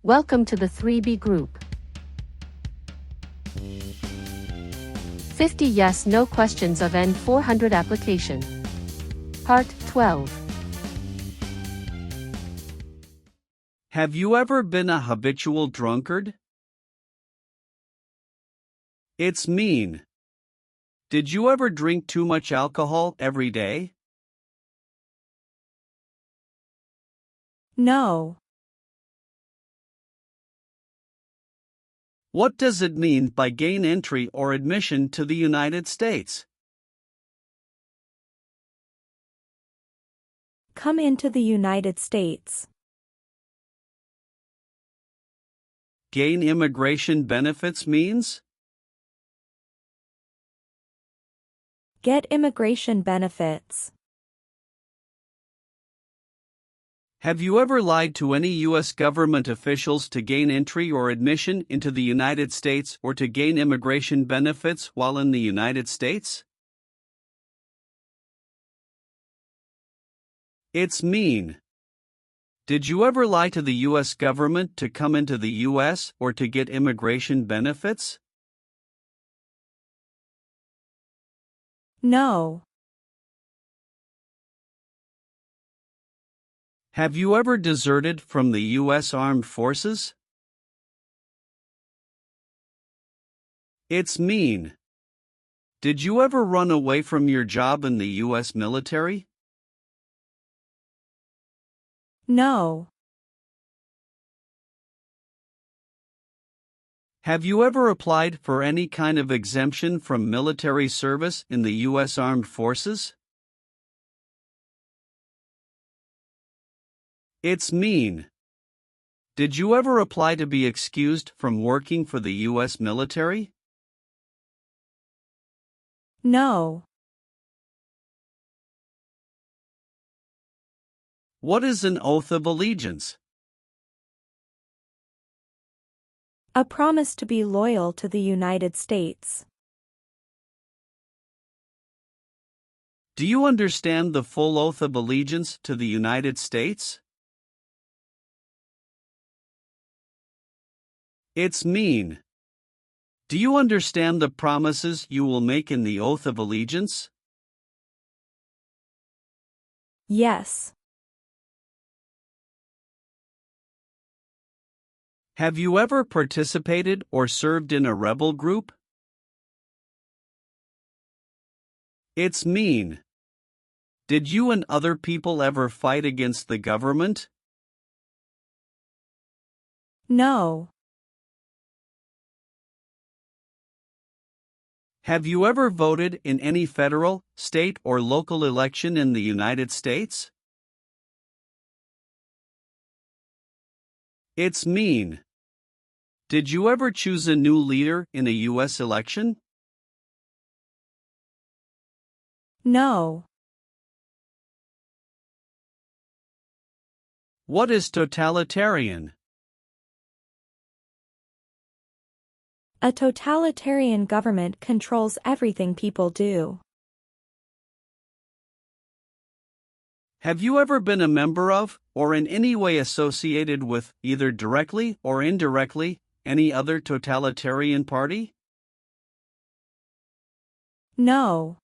Welcome to the 3B group. 50 yes/no questions of N400 application. Part 12. Have you ever been a habitual drunkard? It's mean. Did you ever drink too much alcohol every day? No. What does it mean by gain entry or admission to the United States? Come into the United States. Gain immigration benefits means? Get immigration benefits. Have you ever lied to any U.S. government officials to gain entry or admission into the United States or to gain immigration benefits while in the United States? It's mean. Did you ever lie to the U.S. government to come into the U.S. or to get immigration benefits? No. Have you ever deserted from the U.S. Armed Forces? It's mean. Did you ever run away from your job in the U.S. military? No. Have you ever applied for any kind of exemption from military service in the U.S. Armed Forces? It's mean. Did you ever apply to be excused from working for the U.S. military? No. What is an oath of allegiance? A promise to be loyal to the United States. Do you understand the full oath of allegiance to the United States? It's mean. Do you understand the promises you will make in the oath of allegiance? Yes. Have you ever participated or served in a rebel group? It's mean. Did you and other people ever fight against the government? No. Have you ever voted in any federal, state, or local election in the United States? It's mean. Did you ever choose a new leader in a U.S. election? No. What is totalitarian? A totalitarian government controls everything people do. Have you ever been a member of, or in any way associated with, either directly or indirectly, any other totalitarian party? No.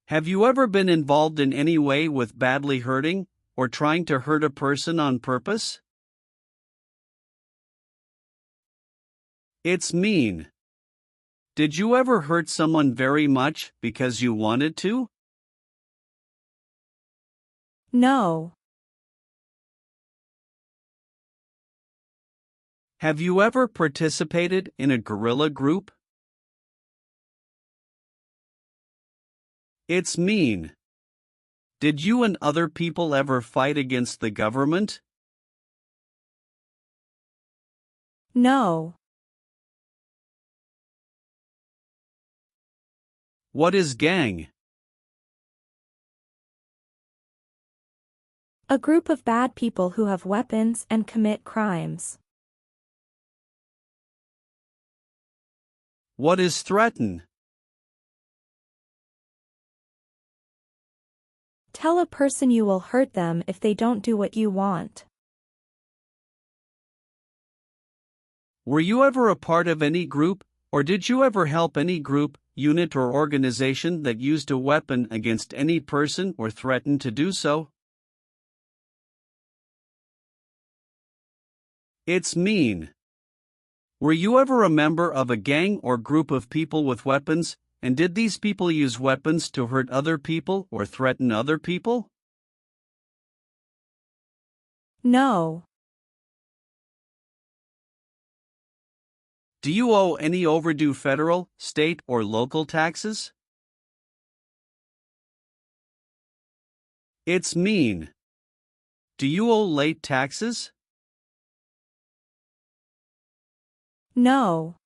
Have you ever been involved in any way with badly hurting, or trying to hurt a person on purpose? It's mean. Did you ever hurt someone very much because you wanted to? No. Have you ever participated in a guerrilla group? It's mean. Did you and other people ever fight against the government? No. What is gang? A group of bad people who have weapons and commit crimes. What is threaten? Tell a person you will hurt them if they don't do what you want. Were you ever a part of any group, or did you ever help any group, unit or organization that used a weapon against any person or threatened to do so? It's mean. Were you ever a member of a gang or group of people with weapons, and did these people use weapons to hurt other people or threaten other people? No. Do you owe any overdue federal, state, or local taxes? It's mean. Do you owe late taxes? No.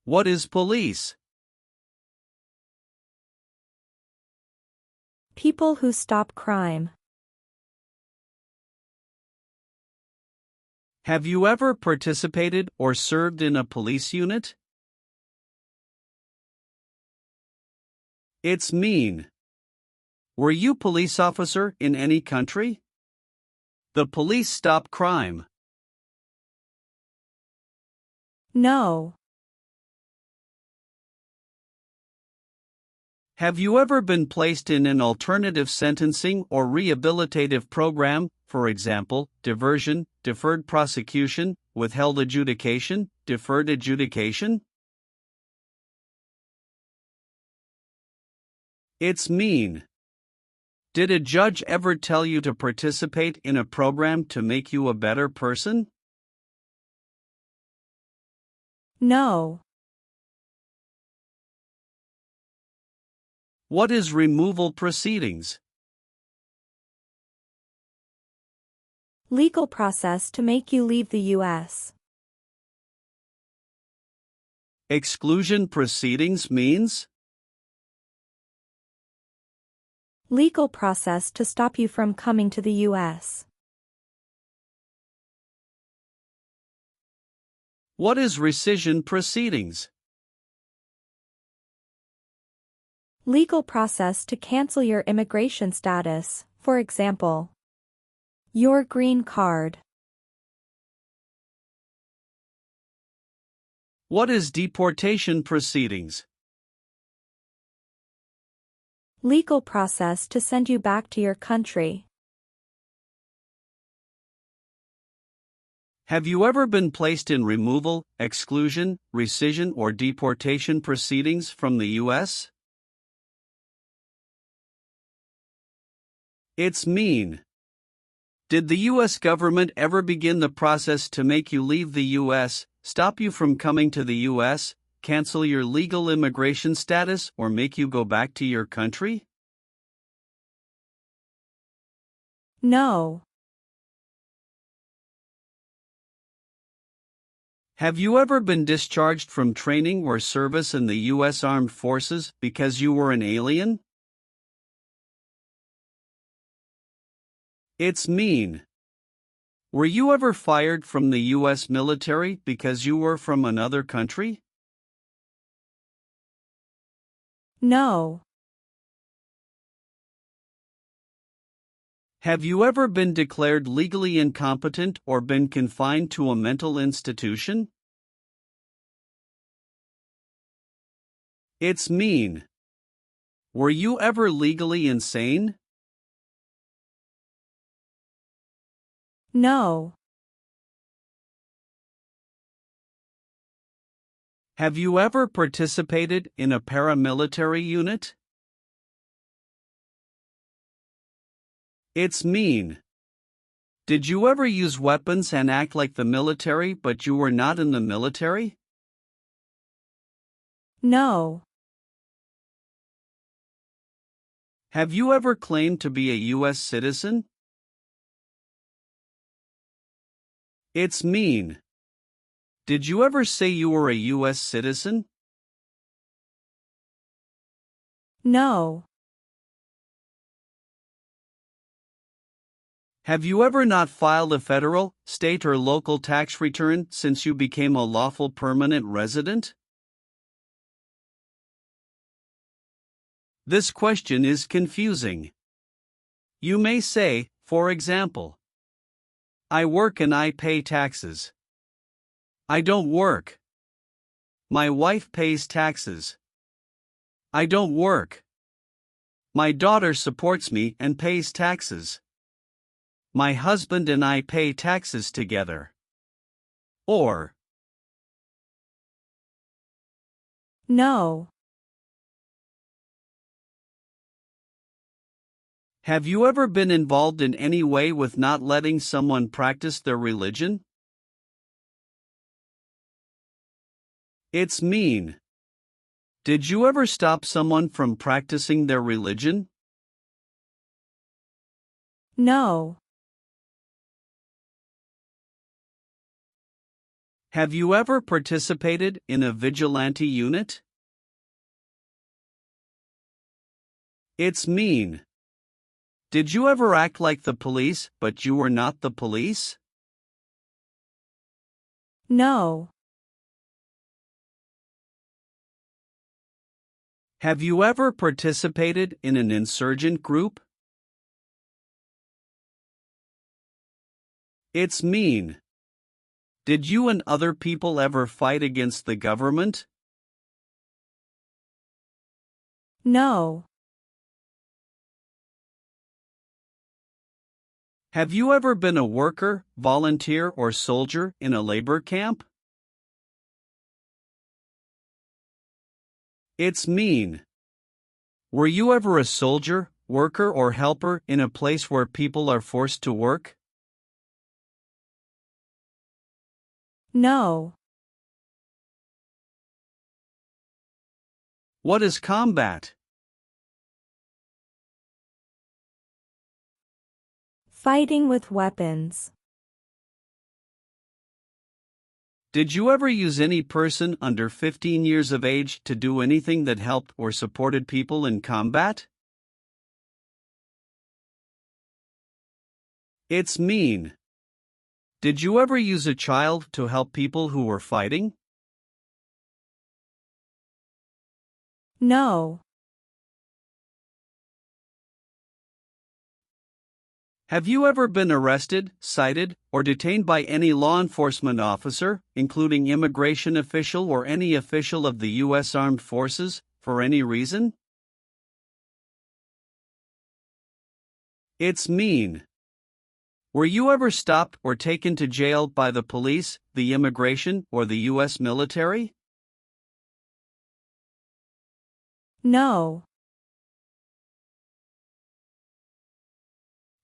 What is police? People who stop crime. Have you ever participated or served in a police unit? It's mean. Were you police officer in any country? The police stop crime. No. Have you ever been placed in an alternative sentencing or rehabilitative program, for example, diversion, deferred prosecution, withheld adjudication, deferred adjudication? It's mean. Did a judge ever tell you to participate in a program to make you a better person? No. What is removal proceedings? Legal process to make you leave the U.S. Exclusion proceedings means? Legal process to stop you from coming to the U.S. What is rescission proceedings? Legal process to cancel your immigration status, for example, your green card. What is deportation proceedings? Legal process to send you back to your country. Have you ever been placed in removal, exclusion, rescission, or deportation proceedings from the U.S.? It's mean. Did the U.S. government ever begin the process to make you leave the U.S., stop you from coming to the U.S., cancel your legal immigration status, or make you go back to your country? No. Have you ever been discharged from training or service in the U.S. Armed Forces because you were an alien? It's mean. Were you ever fired from the U.S. military because you were from another country? No. Have you ever been declared legally incompetent or been confined to a mental institution? It's mean. Were you ever legally insane? No. Have you ever participated in a paramilitary unit? It's mean. Did you ever use weapons and act like the military but you were not in the military? No. Have you ever claimed to be a U.S. citizen? It's mean. Did you ever say you were a U.S. citizen? No. Have you ever not filed a federal, state, or local tax return since you became a lawful permanent resident? This question is confusing. You may say, for example, I work and I pay taxes. I don't work. My wife pays taxes. I don't work. My daughter supports me and pays taxes. My husband and I pay taxes together. Or, No. have you ever been involved in any way with not letting someone practice their religion? It's mean. Did you ever stop someone from practicing their religion? No. Have you ever participated in a vigilante unit? It's mean. Did you ever act like the police but you were not the police? No. Have you ever participated in an insurgent group? It's mean. Did you and other people ever fight against the government? No. Have you ever been a worker, volunteer, or soldier in a labor camp? It's mean. Were you ever a soldier, worker, or helper in a place where people are forced to work? No. What is combat? Fighting with weapons. Did you ever use any person under 15 years of age to do anything that helped or supported people in combat? It's mean. Did you ever use a child to help people who were fighting? No. Have you ever been arrested, cited, or detained by any law enforcement officer, including immigration official or any official of the U.S. Armed Forces, for any reason? It's mean. Were you ever stopped or taken to jail by the police, the immigration, or the U.S. military? No.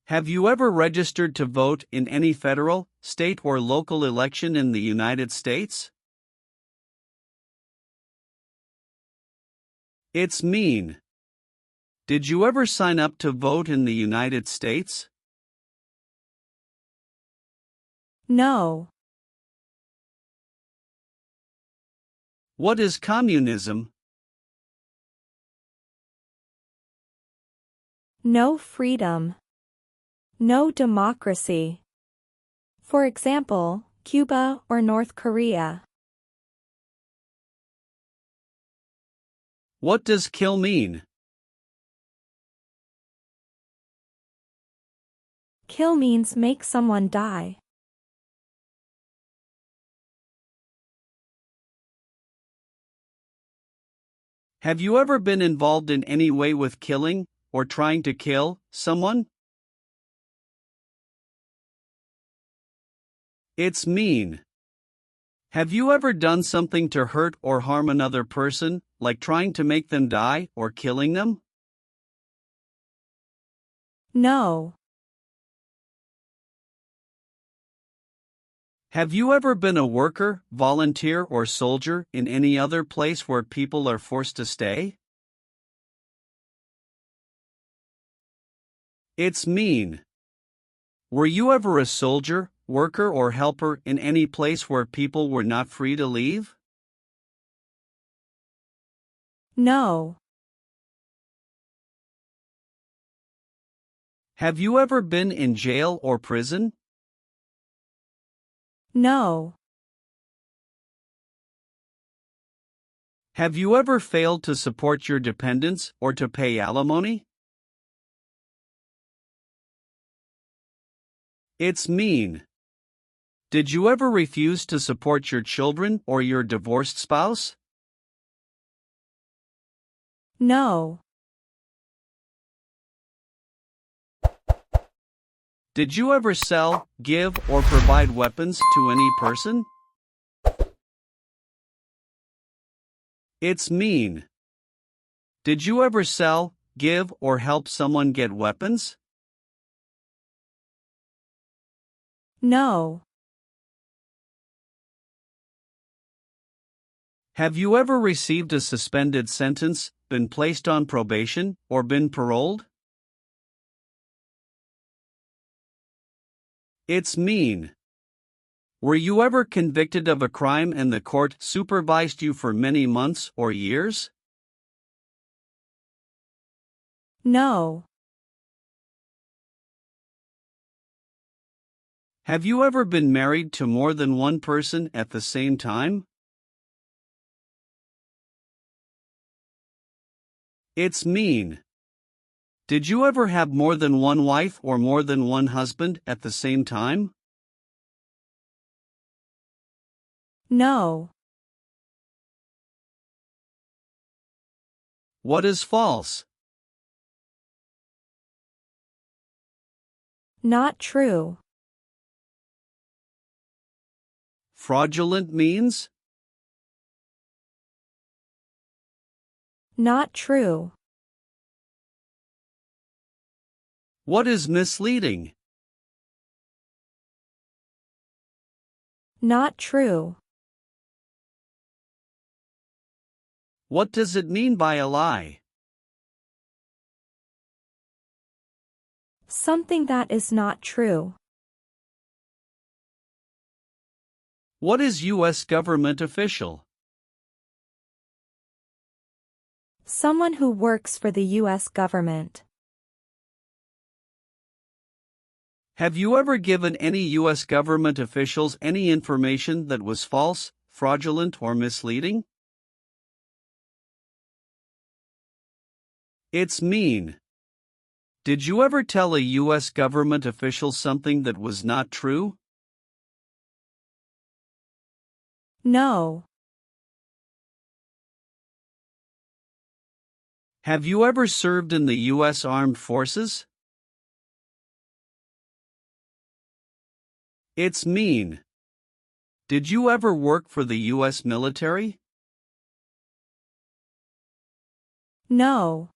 Have you ever registered to vote in any federal, state, or local election in the United States? It's mean. Did you ever sign up to vote in the United States? No. What is communism? No freedom. No democracy. For example, Cuba or North Korea. What does kill mean? Kill means make someone die. Have you ever been involved in any way with killing, or trying to kill, someone? It's mean. Have you ever done something to hurt or harm another person, like trying to make them die or killing them? No. Have you ever been a worker, volunteer, or soldier in any other place where people are forced to stay? It's mean. Were you ever a soldier, worker, or helper in any place where people were not free to leave? No. Have you ever been in jail or prison? No. Have you ever failed to support your dependents or to pay alimony? It's mean. Did you ever refuse to support your children or your divorced spouse? No. Did you ever sell, give, or provide weapons to any person? It's mean. Did you ever sell, give, or help someone get weapons? No. Have you ever received a suspended sentence, been placed on probation, or been paroled? It's mean. Were you ever convicted of a crime and the court supervised you for many months or years? No. Have you ever been married to more than one person at the same time? It's mean. Did you ever have more than one wife or more than one husband at the same time? No. What is false? Not true. Fraudulent means? Not true. What is misleading? Not true. What does it mean by a lie? Something that is not true. What is U.S. government official? Someone who works for the U.S. government. Have you ever given any U.S. government officials any information that was false, fraudulent, or misleading? It's mean. Did you ever tell a U.S. government official something that was not true? No. Have you ever served in the U.S. Armed Forces? It's mean. Did you ever work for the U.S. military? No.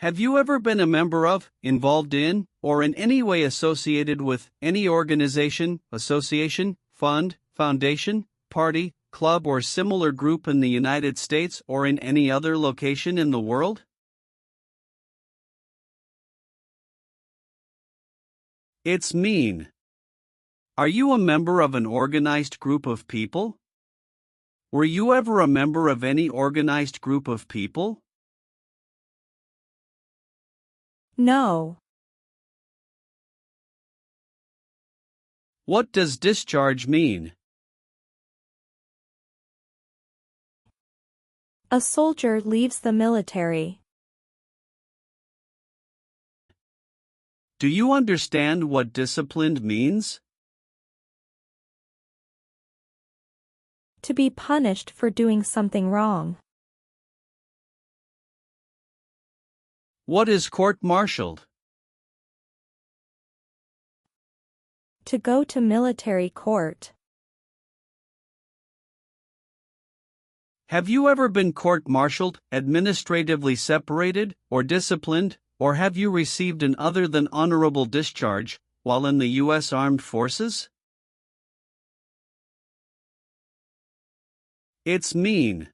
Have you ever been a member of, involved in, or in any way associated with any organization, association, fund, foundation, party, club, or similar group in the United States or in any other location in the world? It's mean. Are you a member of an organized group of people? Were you ever a member of any organized group of people? No. What does discharge mean? A soldier leaves the military. Do you understand what disciplined means? To be punished for doing something wrong. What is court-martialed? To go to military court. Have you ever been court-martialed, administratively separated, or disciplined, or have you received an other than honorable discharge while in the U.S. Armed Forces? It's mean.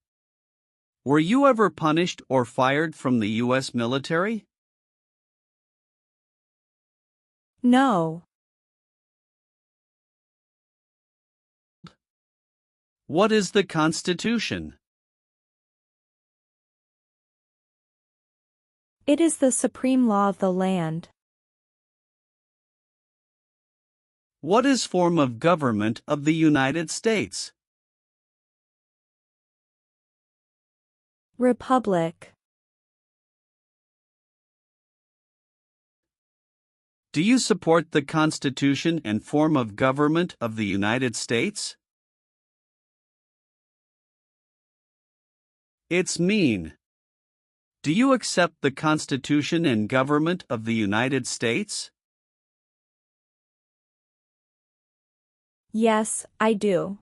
Were you ever punished or fired from the U.S. military? No. What is the Constitution? It is the supreme law of the land. What is form of government of the United States? Republic. Do you support the Constitution and form of government of the United States? It's mean. Do you accept the Constitution and government of the United States? Yes, I do.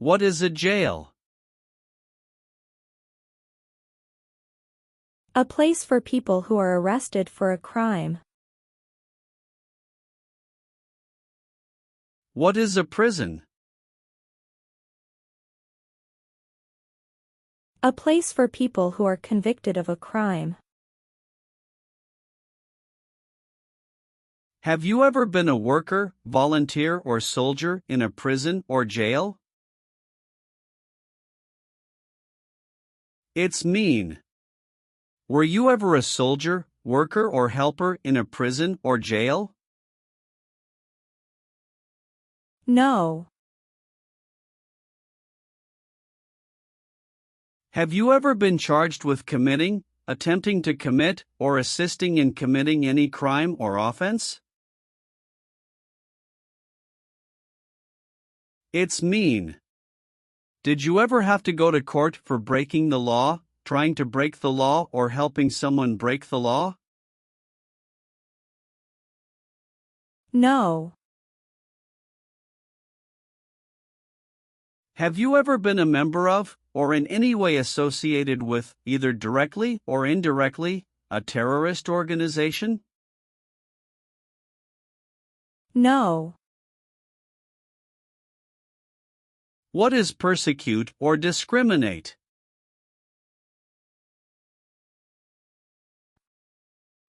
What is a jail? A place for people who are arrested for a crime. What is a prison? A place for people who are convicted of a crime. Have you ever been a worker, volunteer, or soldier in a prison or jail? It's mean. Were you ever a soldier, worker, or helper in a prison or jail? No. Have you ever been charged with committing, attempting to commit, or assisting in committing any crime or offense? It's mean. Did you ever have to go to court for breaking the law, trying to break the law, or helping someone break the law? No. Have you ever been a member of, or in any way associated with, either directly or indirectly, a terrorist organization? No. What is persecute or discriminate?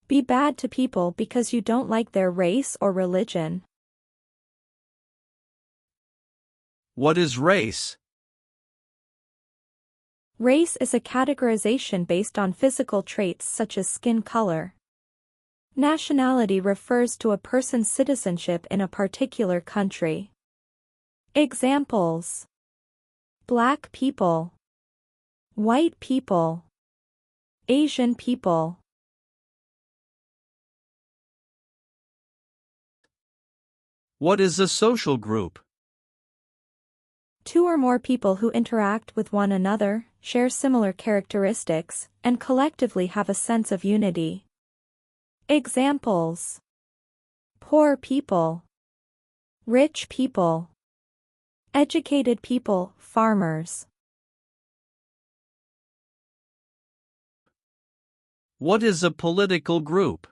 Be bad to people because you don't like their race or religion. What is race? Race is a categorization based on physical traits such as skin color. Nationality refers to a person's citizenship in a particular country. Examples: Black people, white people, Asian people. What is a social group? Two or more people who interact with one another, share similar characteristics, and collectively have a sense of unity. Examples: poor people, rich people, educated people, farmers. What is a political group?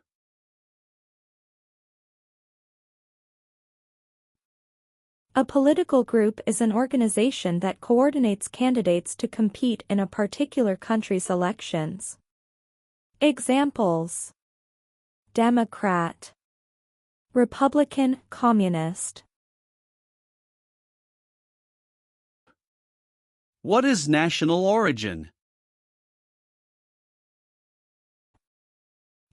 A political group is an organization that coordinates candidates to compete in a particular country's elections. Examples: Democrat, Republican, Communist. What is national origin?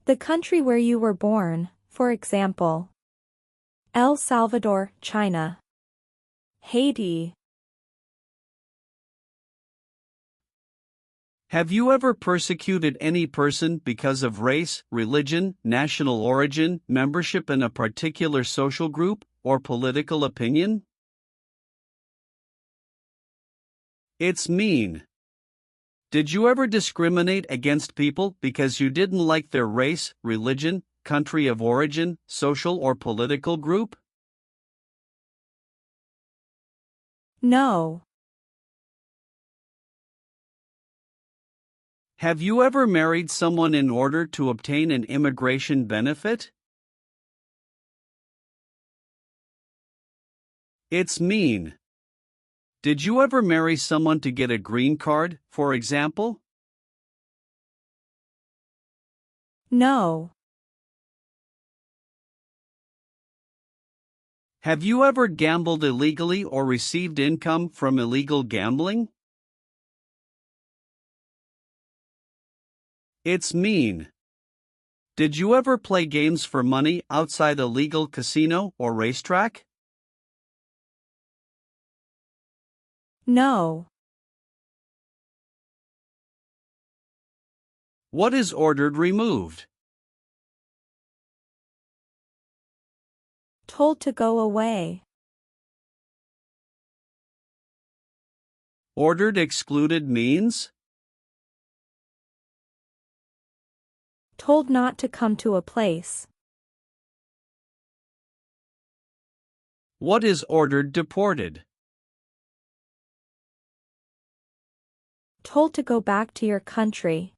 The country where you were born, for example, El Salvador, China, Haiti. Have you ever persecuted any person because of race, religion, national origin, membership in a particular social group, or political opinion? It's mean. Did you ever discriminate against people because you didn't like their race, religion, country of origin, social or political group? No. Have you ever married someone in order to obtain an immigration benefit? It's mean. Did you ever marry someone to get a green card, for example? No. Have you ever gambled illegally or received income from illegal gambling? It's mean. Did you ever play games for money outside a legal casino or racetrack? No. What is ordered removed? Told to go away. Ordered excluded means? Told not to come to a place. What is ordered deported? Told to go back to your country.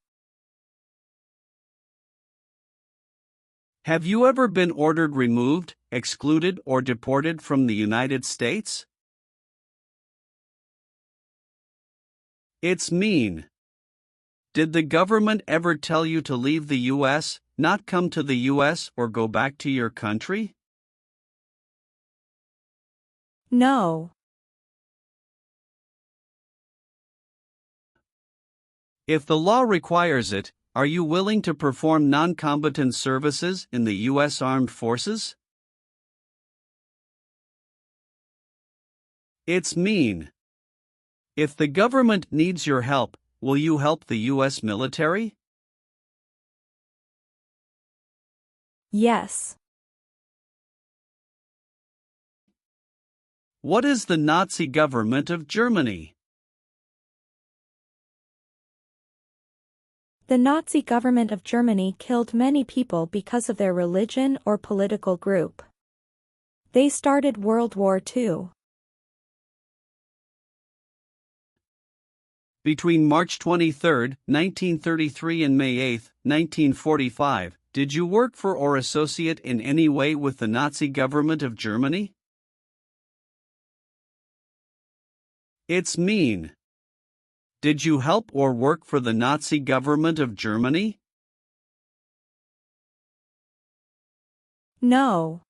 Have you ever been ordered removed, excluded, or deported from the United States? It's mean. Did the government ever tell you to leave the U.S., not come to the U.S., or go back to your country? No. If the law requires it, are you willing to perform non-combatant services in the U.S. Armed Forces? It's mean. If the government needs your help, will you help the U.S. military? Yes. What is the Nazi government of Germany? The Nazi government of Germany killed many people because of their religion or political group. They started World War II. Between March 23, 1933 and May 8, 1945, did you work for or associate in any way with the Nazi government of Germany? It's mean. Did you help or work for the Nazi government of Germany? No.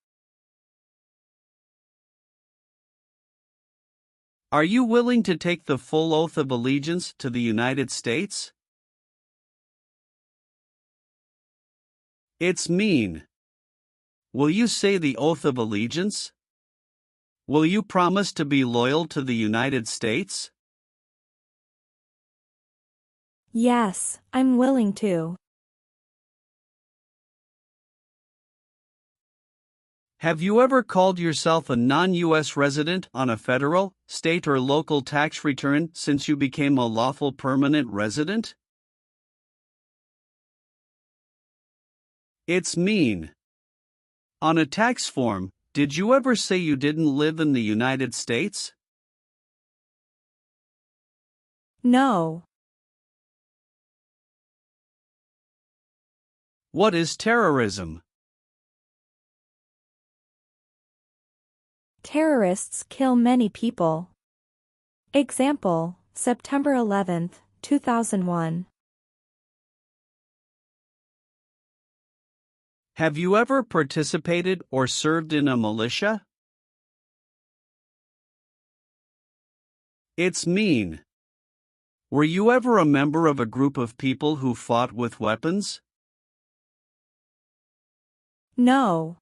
Are you willing to take the full oath of allegiance to the United States? It's mean. Will you say the oath of allegiance? Will you promise to be loyal to the United States? Yes, I'm willing to. Have you ever called yourself a non-U.S. resident on a federal, state, or local tax return since you became a lawful permanent resident? It's mean. On a tax form, did you ever say you didn't live in the United States? No. What is terrorism? Terrorists kill many people. Example, September 11, 2001. Have you ever participated or served in a militia? It's mean. Were you ever a member of a group of people who fought with weapons? No.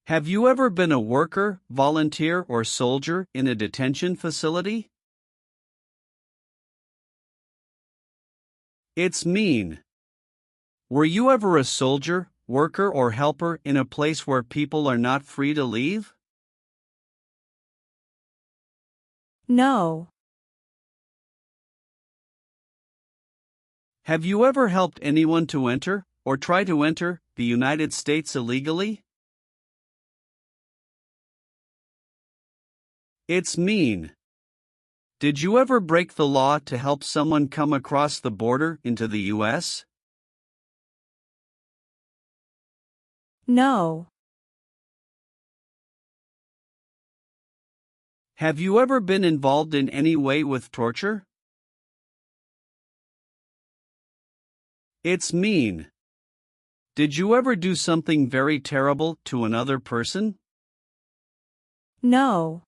Have you ever been a worker, volunteer, or soldier in a detention facility? It's mean. Were you ever a soldier, worker, or helper in a place where people are not free to leave? No. Have you ever helped anyone to enter, or try to enter, the United States illegally? It's mean. Did you ever break the law to help someone come across the border into the U.S.? No. Have you ever been involved in any way with torture? It's mean. Did you ever do something very terrible to another person? No.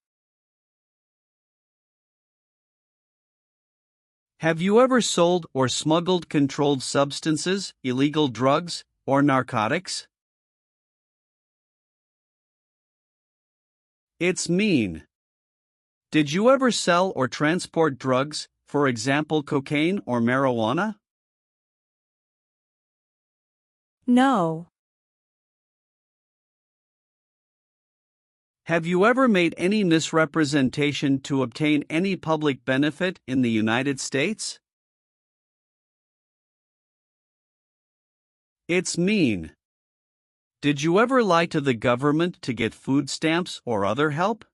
Have you ever sold or smuggled controlled substances, illegal drugs, or narcotics? It's mean. Did you ever sell or transport drugs, for example cocaine or marijuana? No. Have you ever made any misrepresentation to obtain any public benefit in the United States? It's mean. Did you ever lie to the government to get food stamps or other help?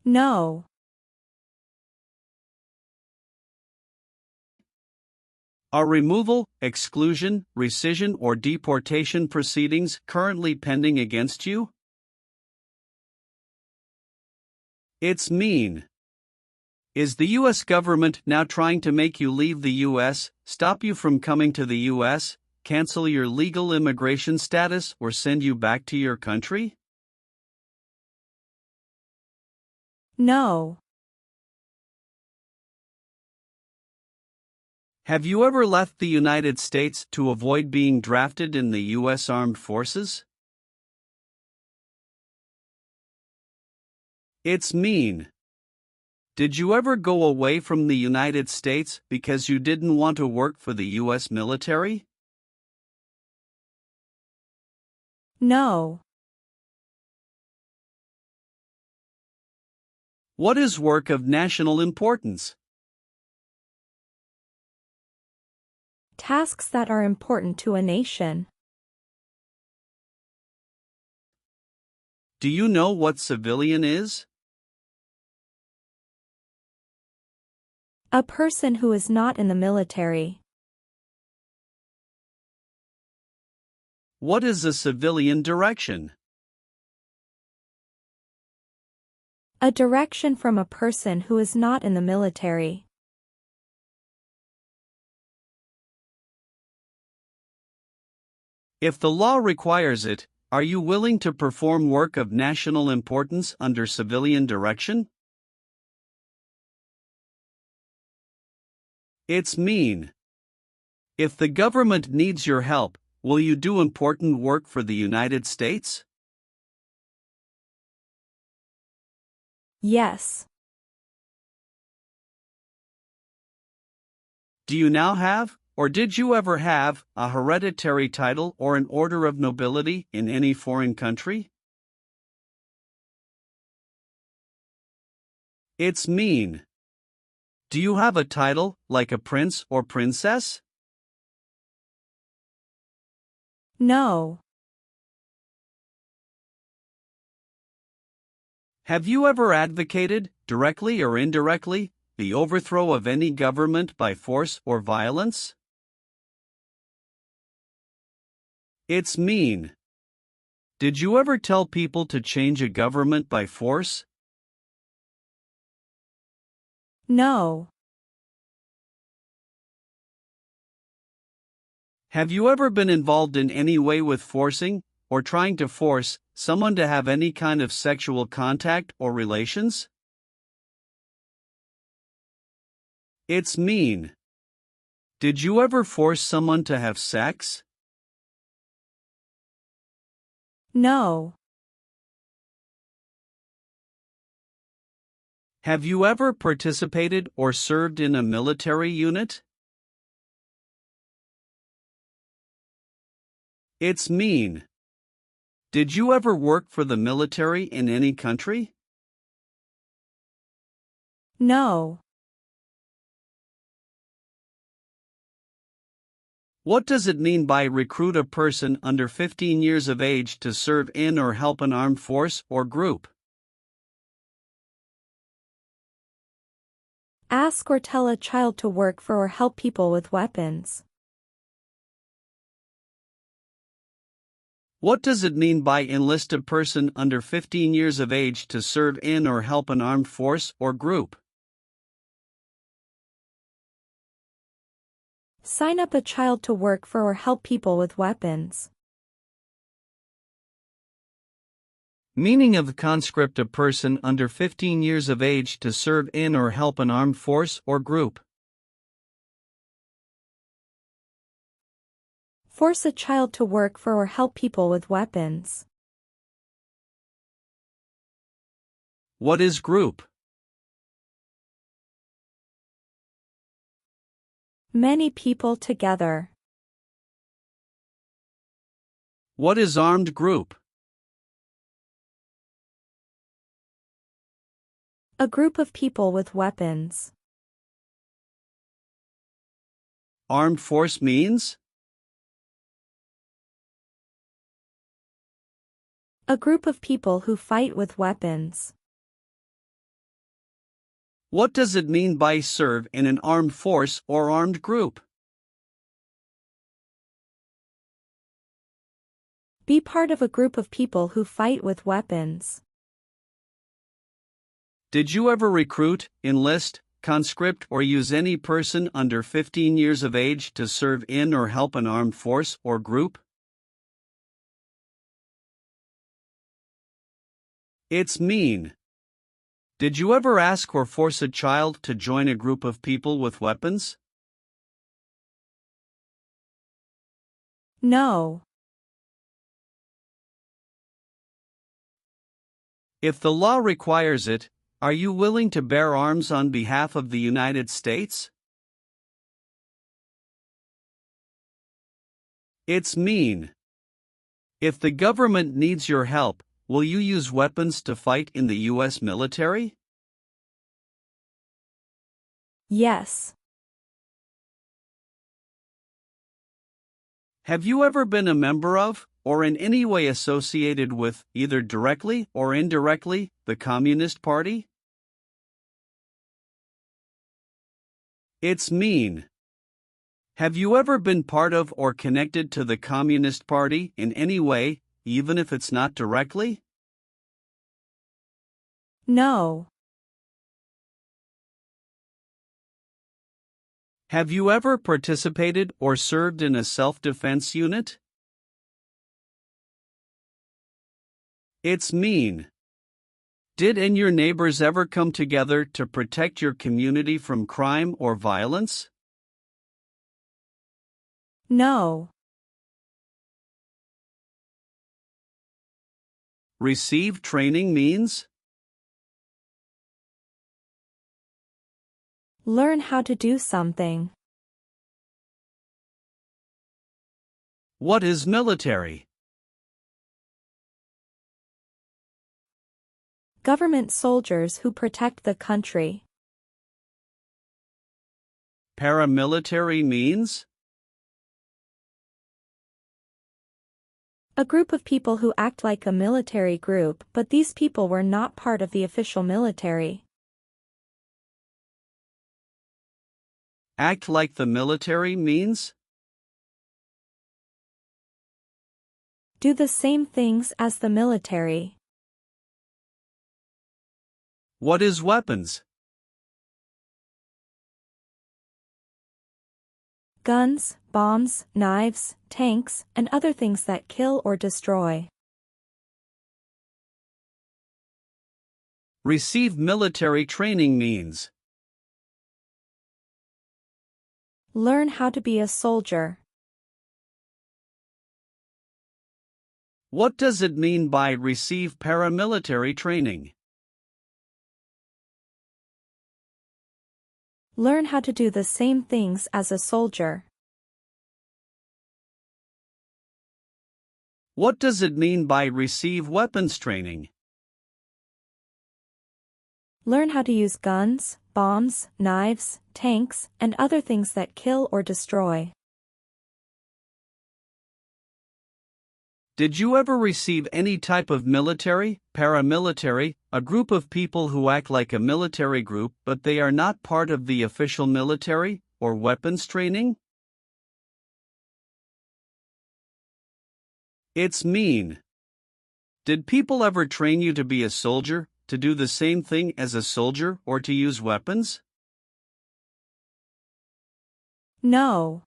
No. Are removal, exclusion, rescission, or deportation proceedings currently pending against you? It's mean. Is the U.S. government now trying to make you leave the U.S., stop you from coming to the U.S., cancel your legal immigration status, or send you back to your country? No. Have you ever left the United States to avoid being drafted in the U.S. Armed Forces? It's mean. Did you ever go away from the United States because you didn't want to work for the U.S. military? No. What is work of national importance? Tasks that are important to a nation. Do you know what civilian is? A person who is not in the military. What is a civilian direction? A direction from a person who is not in the military. If the law requires it, are you willing to perform work of national importance under civilian direction? It's mean. If the government needs your help, will you do important work for the United States? Yes. Do you now have, or did you ever have, a hereditary title or an order of nobility in any foreign country? It's mean. Do you have a title, like a prince or princess? No. Have you ever advocated, directly or indirectly, the overthrow of any government by force or violence? It's mean. Did you ever tell people to change a government by force? No. Have you ever been involved in any way with forcing, or trying to force, someone to have any kind of sexual contact or relations? It's mean. Did you ever force someone to have sex? No. Have you ever participated or served in a military unit? It's mean. Did you ever work for the military in any country? No. What does it mean by recruit a person under 15 years of age to serve in or help an armed force or group? Ask or tell a child to work for or help people with weapons. What does it mean by enlist a person under 15 years of age to serve in or help an armed force or group? Sign up a child to work for or help people with weapons. Meaning of the conscript: a person under 15 years of age to serve in or help an armed force or group. Force a child to work for or help people with weapons. What is group? Many people together. What is armed group? A group of people with weapons. Armed force means? A group of people who fight with weapons. What does it mean by serve in an armed force or armed group? Be part of a group of people who fight with weapons. Did you ever recruit, enlist, conscript, or use any person under 15 years of age to serve in or help an armed force or group? It's mean. Did you ever ask or force a child to join a group of people with weapons? No. If the law requires it, are you willing to bear arms on behalf of the United States? It's mean. If the government needs your help, will you use weapons to fight in the U.S. military? Yes. Have you ever been a member of, or in any way associated with, either directly or indirectly, the Communist Party? It's mean. Have you ever been part of or connected to the Communist Party in any way, even if it's not directly? No. Have you ever participated or served in a self-defense unit? It's mean. Did and your neighbors ever come together to protect your community from crime or violence? No. Receive training means? Learn how to do something. What is military? Government soldiers who protect the country. Paramilitary means? A group of people who act like a military group, but these people were not part of the official military. Act like the military means? Do the same things as the military. What is weapons? Guns, bombs, knives, tanks, and other things that kill or destroy. Receive military training means? Learn how to be a soldier. What does it mean by receive paramilitary training? Learn how to do the same things as a soldier. What does it mean by receive weapons training? Learn how to use guns, bombs, knives, tanks, and other things that kill or destroy. Did you ever receive any type of military, paramilitary, a group of people who act like a military group but they are not part of the official military, or weapons training? It's mean. Did people ever train you to be a soldier, to do the same thing as a soldier, or to use weapons? No.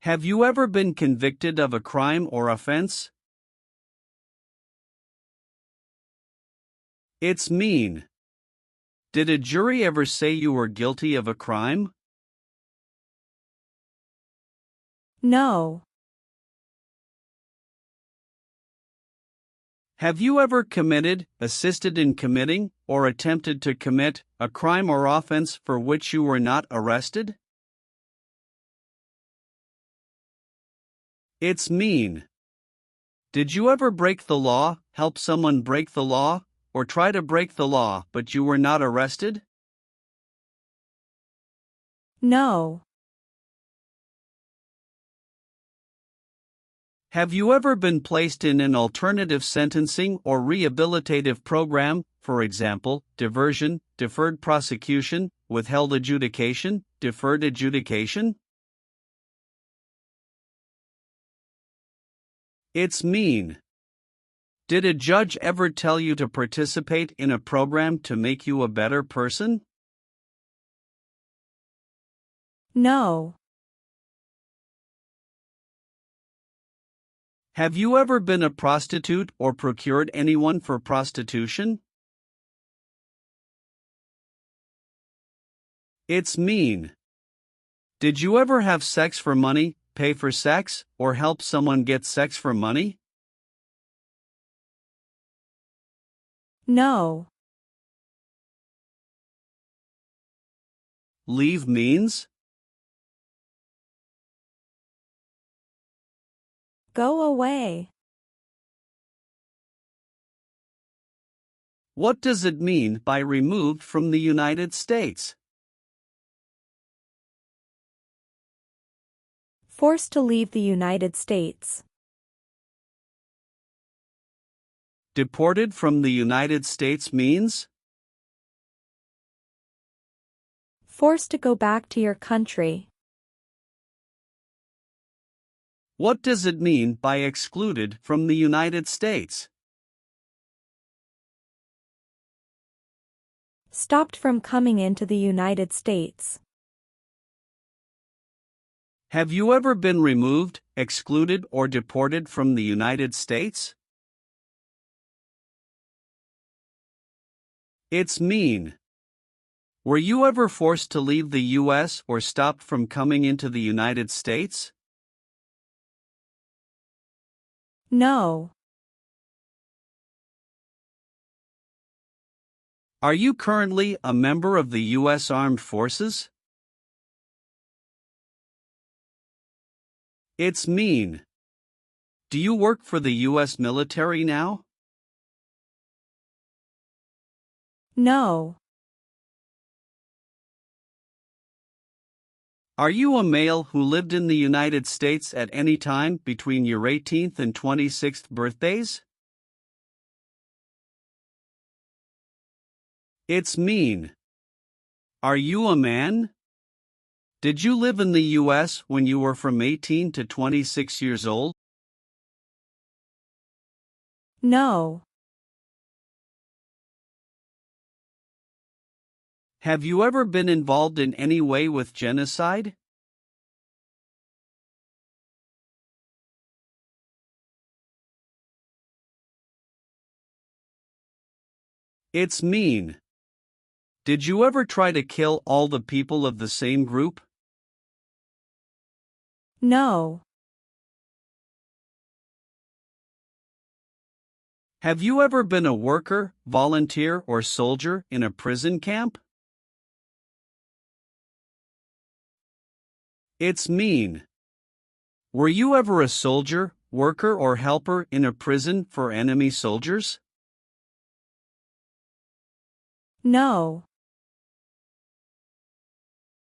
Have you ever been convicted of a crime or offense? It's mean. Did a jury ever say you were guilty of a crime? No. Have you ever committed, assisted in committing, or attempted to commit a crime or offense for which you were not arrested? It's mean. Did you ever break the law, help someone break the law, or try to break the law but you were not arrested? No. Have you ever been placed in an alternative sentencing or rehabilitative program, for example, diversion, deferred prosecution, withheld adjudication, deferred adjudication? It's mean. Did a judge ever tell you to participate in a program to make you a better person? No. Have you ever been a prostitute or procured anyone for prostitution? It's mean. Did you ever have sex for money, pay for sex, or help someone get sex for money? No. Leave means? Go away. What does it mean by removed from the United States? Forced to leave the United States. Deported from the United States means? Forced to go back to your country. What does it mean by excluded from the United States? Stopped from coming into the United States. Have you ever been removed, excluded, or deported from the United States? It's mean. Were you ever forced to leave the U.S. or stopped from coming into the United States? No. Are you currently a member of the U.S. Armed Forces? It's mean. Do you work for the U.S. military now? No. Are you a male who lived in the United States at any time between your 18th and 26th birthdays? It's mean. Are you a man? Did you live in the U.S. when you were from 18 to 26 years old? No. Have you ever been involved in any way with genocide? It's mean. Did you ever try to kill all the people of the same group? No. Have you ever been a worker, volunteer, or soldier in a prison camp? It's mean. Were you ever a soldier, worker, or helper in a prison for enemy soldiers? No.